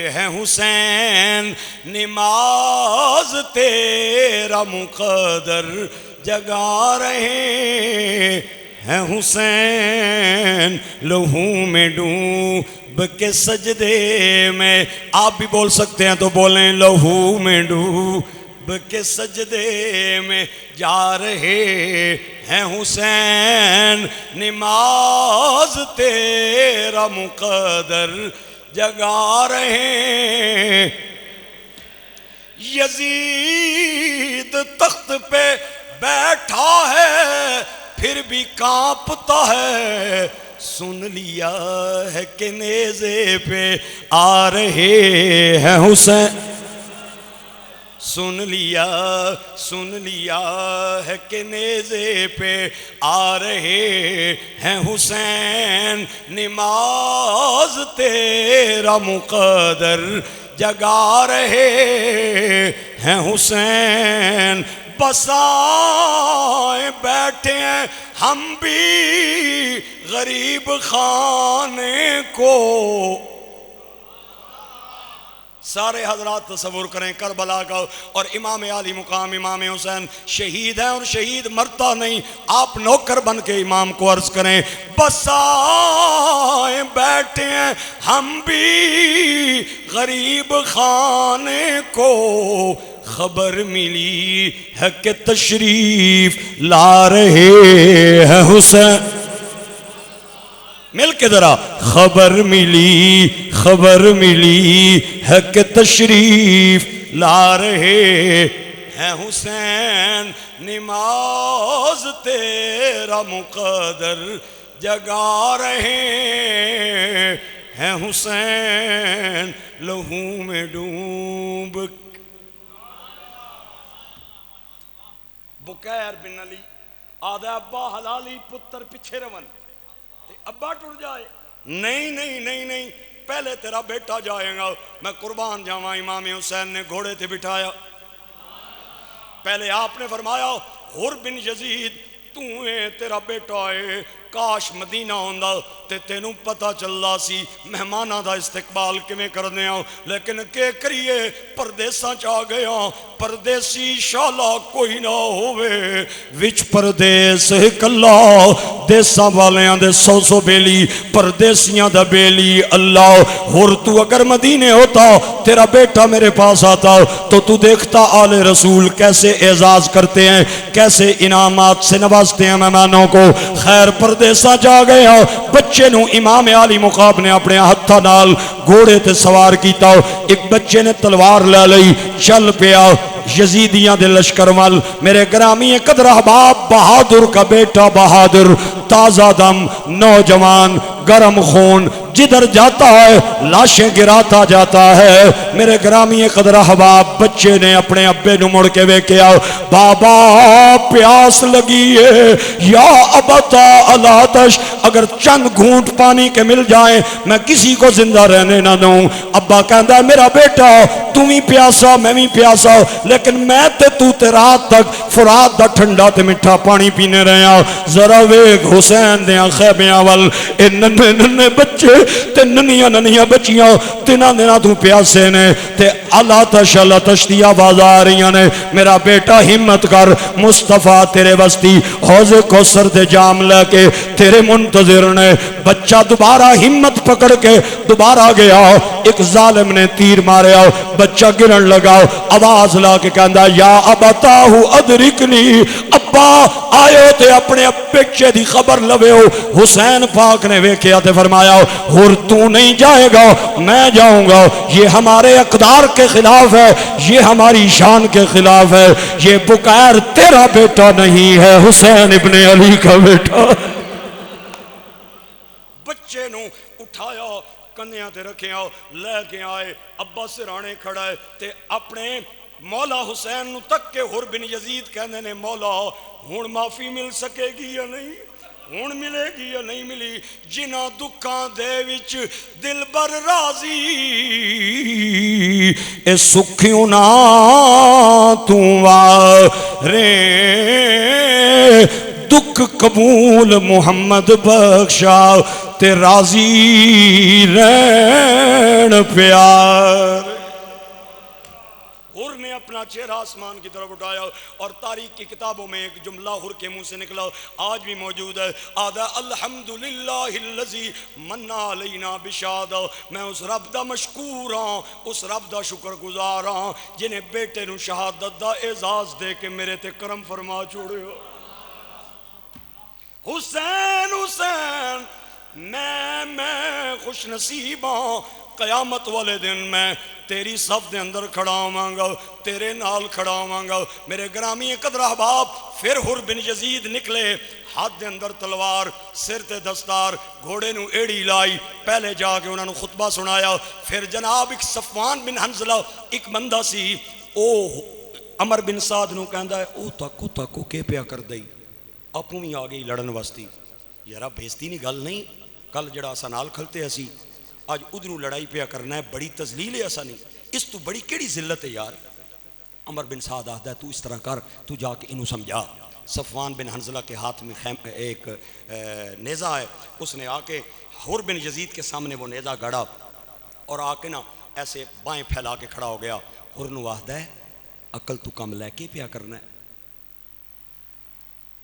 हैं हुसैन, नमाज तेरा मुकद्दर जगा रहे हैं हुसैन। लहू में डूब के सजदे में, आप भी बोल सकते हैं तो बोलें लहू में डूब के सजदे में जा रहे हैं हुसैन, नमाज तेरा मुकद्दर जगा रहे। यजीद तख्त पे बैठा है फिर भी कांपता है, सुन लिया है कि नेज़े पे आ रहे हैं हुसैन। सुन लिया है कि नेज़े पे आ रहे हैं हुसैन, नमाज तेरा मुकद्दर जगा रहे हैं हुसैन। बसाए बैठे हैं हम भी गरीब खाने को। सारे हजरात तसव्वुर करें करबला का, और इमाम आली मुकाम इमाम हुसैन शहीद हैं और शहीद मरता नहीं। आप नौकर बन के इमाम को अर्ज करें बसाए बैठे हैं हम भी गरीब खाने को, खबर मिली है कि तशरीफ ला रहे हैं हुसैन। मिल के जरा खबर मिली है कि तशरीफ ला रहे हैं हुसैन, नमाज तेरा मुकद्दर जगा रहे हैं हुसैन। लहू में डूब। बुकैर बिन अली आदा अब्बा हलाली पुत्र पिछे रवन, अब्बा टूट जाए। नहीं नहीं नहीं नहीं, पहले तेरा बेटा जाएगा, मैं कुर्बान जावा। इमाम हुसैन ने घोड़े ते बिठाया। पहले आपने फरमाया हुर बिन यजीद तू है तेरा बेटा है, काश मदीना होंदा ते तेनू पता चलदा सी मेहमानां दा इस्तकबाल किवें करदे आ। लेकिन के करिए परदेसां च आ गए आ, परदेसी शाला कोई ना होवे, विच परदेस कल्ला, देसां वालियां दे 100 बेली, परदेसियां दा बेली अल्लाह। और तू अगर मदीने होता, तेरा बेटा मेरे पास आता, तो तू देखता आले रसूल कैसे एजाज करते हैं, कैसे इनामात से नवाजते हैं मेहमानों को। खैर परदेसा जा गया, बच्चे नू इमाम आली मुकाब ने अपने हत्था नाल घोड़े ते सवार किया। एक बच्चे ने तलवार लै लई, चल पिया यजीदियां दे लश्कर वाल। मेरे ग्रामी कदर अहबाब, बहादुर का बेटा बहादुर, ताजा दम नौजवान, गर्म खून, जिधर जाता है लाशें गिराता जाता है। मेरे ग्रामी कदर अहबाब, बच्चे ने अपने अब्बे नू मुड़ के वेख्या, बाबा प्यास लगी है, या अबता अलातश, अगर चंद घूंट पानी के मिल जाए मैं किसी को जिंदा रहने ना दूं। अब्बा कहता मेरा बेटा तू भी प्यासा मैं भी प्यासा, लेकिन मैं ते तू ते रात तक फुरात दा ठंडा ते मिठा पानी पीने रहा। जरा वेख हुसैन दे खैबियां वल, ए नन्हे नन्हे बच्चे ते नन्हियां नन्हियां बच्चियां तिन्हां दिनां तू प्यासे ने ते अला तश दी आवाज़ आ रही ने। मेरा बेटा हिम्मत कर, मुस्तफा तेरे वस्ती हौज़े कौसर दे जाम लेके तेरे मुंतजिर ने। बच्चा दोबारा हिम्मत पकड़ के दोबारा गया, एक जालिम ने तीर मारिया, बच्चा गिरन लगा, आवाज ला के कहता या अबताहु अदरिकनी, अब्बा आयो ते अपने बच्चे की खबर लवे हो। हुसैन पाक ने वेख्या ते फरमाया और तू नहीं जाएगा मैं जाऊंगा, ये हमारे अकदार के खिलाफ है, ये हमारी शान के खिलाफ है, ये बुकैर तेरा बेटा नहीं है, हुसैन इब्ने अली का बेटा। बच्चे नू उठाया, कन्या ते रखिया, लेके आए, अब्बा सिराने खड़ा है ते अपने मौला हुसैन नू तक के हुर बिन यजीद कहने ने मौला हुण माफी मिल सकेगी या नहीं, हुण मिलेगी या नहीं मिली। जिन्हां दुखां दे विच दिलबर राजी, ए सुखियों ना तू वारे, दुख कबूल मुहम्मद बख्शा ते राजी रहन प्यार। हुर ने अपना चेहरा आसमान की तरफ उठाया और तारीख की किताबों में एक जुमला हुर के मुंह से निकला, आज भी मौजूद है, आदा अल्हम्दुलिल्लाहिल्लज़ी मन्ना अलैना बिशादा। मैं उस रब दा मशकूर हाँ, उस रब दा शुक्रगुजार हाँ जिन्हें बेटे नू शहादत दा एजाज दे के मेरे ते करम फरमा छोड़ियो। हुसैन हुसैन मैं खुश नसीब हाँ, कयामत वाले दिन मैं तेरी सब दे अंदर खड़ा होवांगा, तेरे नाल खड़ा होवांगा। मेरे ग्रामी कदर अहबाब, फिर हुर बिन यजीद निकले, हाथ दे अंदर तलवार, सिर ते दस्तार, घोड़े नू एड़ी लाई, पहले जाके उन्होंने खुतबा सुनाया। फिर जनाब एक सफवान बिन हंजला एक बंदा सी, ओ अमर बिन साद नू कहंदा है ओ ताको के पिया कर दई, आपू भी आ गई लड़न वास्ते। यारा बेइज्जती नी गल नहीं, कल जड़ा असा नाल खलते असी आज उधरों लड़ाई पिया करना है, बड़ी तजलील है ऐसा नहीं, इस तू बड़ी केड़ी जिल्लत है यार। अमर बिन साद आखदा तू इस तरह कर, तू जाके इनू समझा। सफवान बिन हंजला के हाथ में एक नेज़ा है, उसने आके हुर बिन यजीद के सामने वो नेज़ा गड़ा और आके ना ऐसे बाएं फैला के खड़ा हो गया। हुर नू आखदा है अकल तू कम लैके पिया करना है,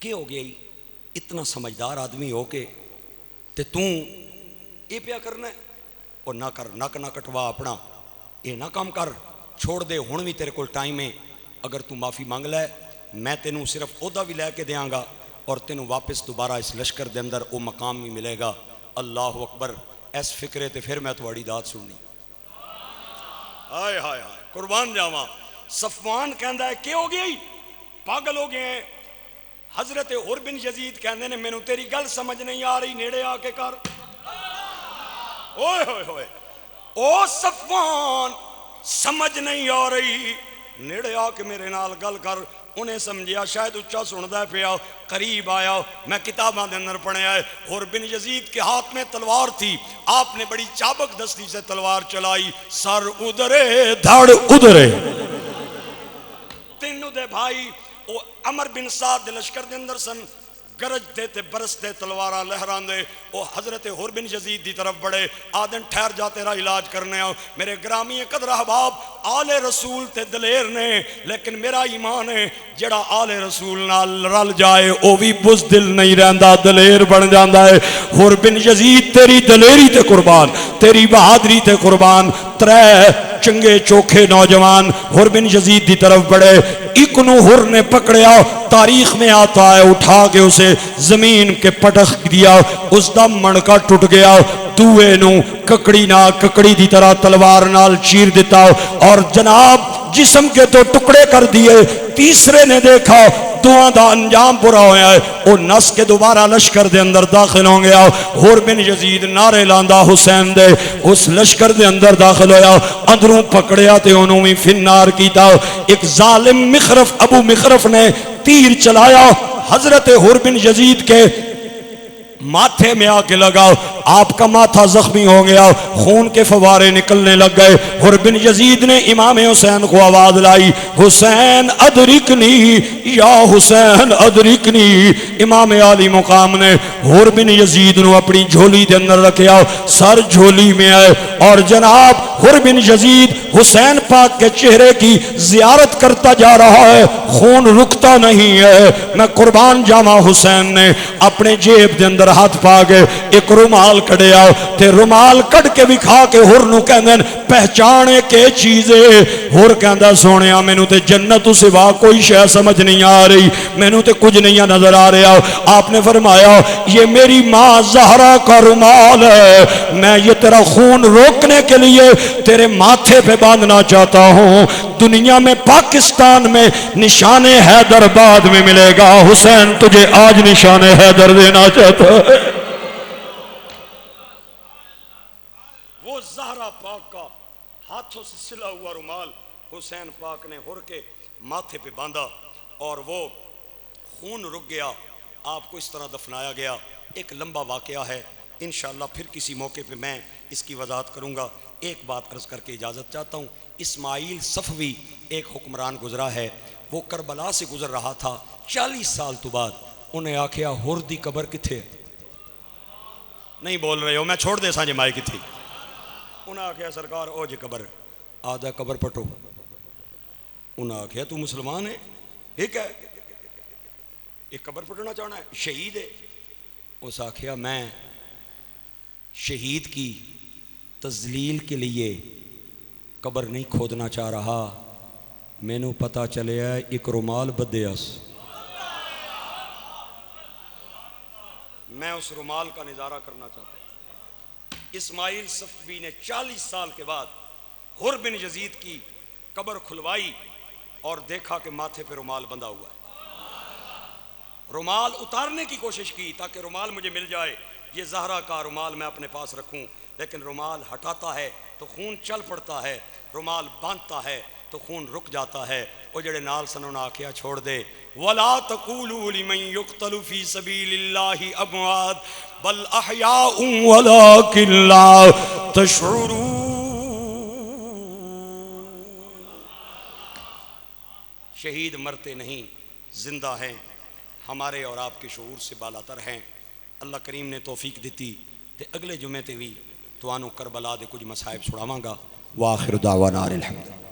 के हो गया इतना समझदार आदमी हो के ते तू ये पिया करना है। और ना कर, नक ना कटवा अपना, ये ना काम कर, छोड़ दे, हुण भी तेरे को टाइम है, अगर तू माफ़ी मांग लै मैं तेनू सिर्फ ओहदा भी लैके देंगा और तेनू वापस दोबारा इस लश्कर के अंदर वो मकाम भी मिलेगा। अल्लाह अकबर। इस फिक्रे ते फिर मैं थोड़ी दात सुननी। हाय हाय हाय कुर्बान जावा। सफवान कहता है क्या हो गया, पागल हो गए हैं। हजरत हुर बिन यजीद कहते ने मैनू तेरी गल समझ नहीं आ रही, नेड़े आके कर। ओए होए होए, ओ सफवान समझ नहीं आ रही, नेड़े आके मेरे नाल गल कर। उन्हें समझिया शायद उच्चा सुनता पिया, करीब आया। मैं किताबों के अंदर पढ़िया है हुर बिन यजीद के हाथ में तलवार थी, आपने बड़ी चाबक दस्ती से तलवार चलाई, सर उधरे धड़ उधरे। तीनों दे भाई वो अमर बिन साद लश्कर के अंदर सन, गरजते ते बरसते तलवारा लहरांदे वो हजरत हुर बिन यजीद की तरफ बढ़े। आदन ठहर जा तेरा इलाज करने आओ। मेरे ग्रामी कदर अहबाब आले रसूल ते दलेर ने, लेकिन मेरा ईमान है जेड़ा आले रसूल नाल रल जाए वो भी बुज़दिल नहीं रहंदा, दलेर बन जाता है। हुर बिन यजीद तेरी दलेरी ते कुर्बान, तेरी बहादरी ते कुर्बान। त्रै चंगे चोखे नौजवान हुर बिन यजीद की तरफ बढ़े। एक नू हुर ने पकड़िया, तारीख में आता है उठा के उसे जमीन के पटक दिया, उसका मणका टूट गया। दूए नू ककड़ी ना ककड़ी की तरह तलवार नाल चीर दिता और जनाब जिस्म के तो टुकड़े कर दिए। तीसरे ने देखा दुआ का अंजाम बुरा होया है, वो नस के दोबारा लश्कर के अंदर दाखिल हो गया। हुर बिन यजीद नारे लांदा हुसैन दे, उस लश्कर के अंदर दाखिल होया, अंदरों पकड़िया ते उन्होंने भी फिन्नार किया। एक जालिम मिखरफ अबू मिखरफ ने तीर चलाया, हजरत हुर बिन यजीद के माथे में आके लगा। आपका माथा जख्मी हो गया, खून के फवारे निकलने लग गए। हुर बिन यजीद ने इमाम हुसैन को आवाज लाई, हुसैन अदरिकनी या हुसैन अदरिकनी। इमाम आली मुकाम ने हुर बिन यजीद ने अपनी झोली के अंदर रखा, सर झोली में आए और जनाब हुर बिन यजीद हुसैन पाक के चेहरे की जियारत करता जा रहा है, खून रुकता नहीं है। मैं कुर्बान जावा, हुसैन ने अपने जेब के अंदर हाथ पा के एक रुमाल कढ़िया ते रुमाल कढ़ के विखा के हुर नू कहंदे पहचाने के चीज़े। हुर कहंदा सोनिया मैनू ते जन्नत सिवा कोई शय समझ नहीं आ रही, मैनू ते कुछ नहीं नजर आ रहा। आपने फरमाया ये मेरी माँ ज़हरा का रुमाल है, मैं ये तेरा खून रोकने के लिए तेरे माथे पे बांधना चाहता हूँ। दुनिया में पाकिस्तान में निशाने हैदर बाद में मिलेगा, हुसैन तुझे आज निशाने हैदर देना चाहता है। वो ज़हरा पाक का हाथों से सिला हुआ रुमाल हुसैन पाक ने हुर के माथे पे बांधा और वो खून रुक गया। आपको इस तरह दफनाया गया। एक लंबा वाकया है, इंशाअल्लाह फिर किसी मौके पे मैं इसकी वजाहत करूँगा। एक बात अर्ज करके इजाज़त चाहता हूँ। इस्माइल सफ़वी एक हुक्मरान गुजरा है, वो करबला से गुजर रहा था। 40 साल तो बाद उन्हें आख्या हुर दी कबर किथे? नहीं बोल रहे हो, मैं छोड़ दे साझे माए किथे। उन्हें आख्या सरकार ओ जी कबर, आधा कबर पटो। उन्हें आख्या तू मुसलमान है, ठीक है, एक कबर पटना चाहना है, शहीद है। उस आख्या मैं शहीद की तजलील के लिए कबर नहीं खोदना चाह रहा, मैनू पता चले एक रुमाल बदयास, मैं उस रुमाल का नज़ारा करना चाहता हूँ। इस्माइल सफ़वी ने 40 साल के बाद हुर बिन यजीद की कब्र खुलवाई और देखा कि माथे पे रुमाल बंधा हुआ है। रुमाल उतारने की कोशिश की ताकि रुमाल मुझे मिल जाए, ये ज़हरा का रुमाल मैं अपने पास रखूं, लेकिन रुमाल हटाता है तो खून चल पड़ता है, रुमाल बांधता है तो खून रुक जाता है। वो जड़े नाल सन उन्हें आख्या छोड़ दे, वला तक़ूलू लिमन युक़्तलु फ़ी सबीलिल्लाहि अमवात बल अहयाउन वलाकिन ला तशऊरून। शहीद मरते नहीं, जिंदा हैं, हमारे और आपके शऊर से बालातर हैं। अल्लाह करीम ने तौफीक दी ते अगले जुमे ते भी तुहानू करबला दे कुछ मसाइब सुनावांगा। वाखिर दावाना अनिल हम्द।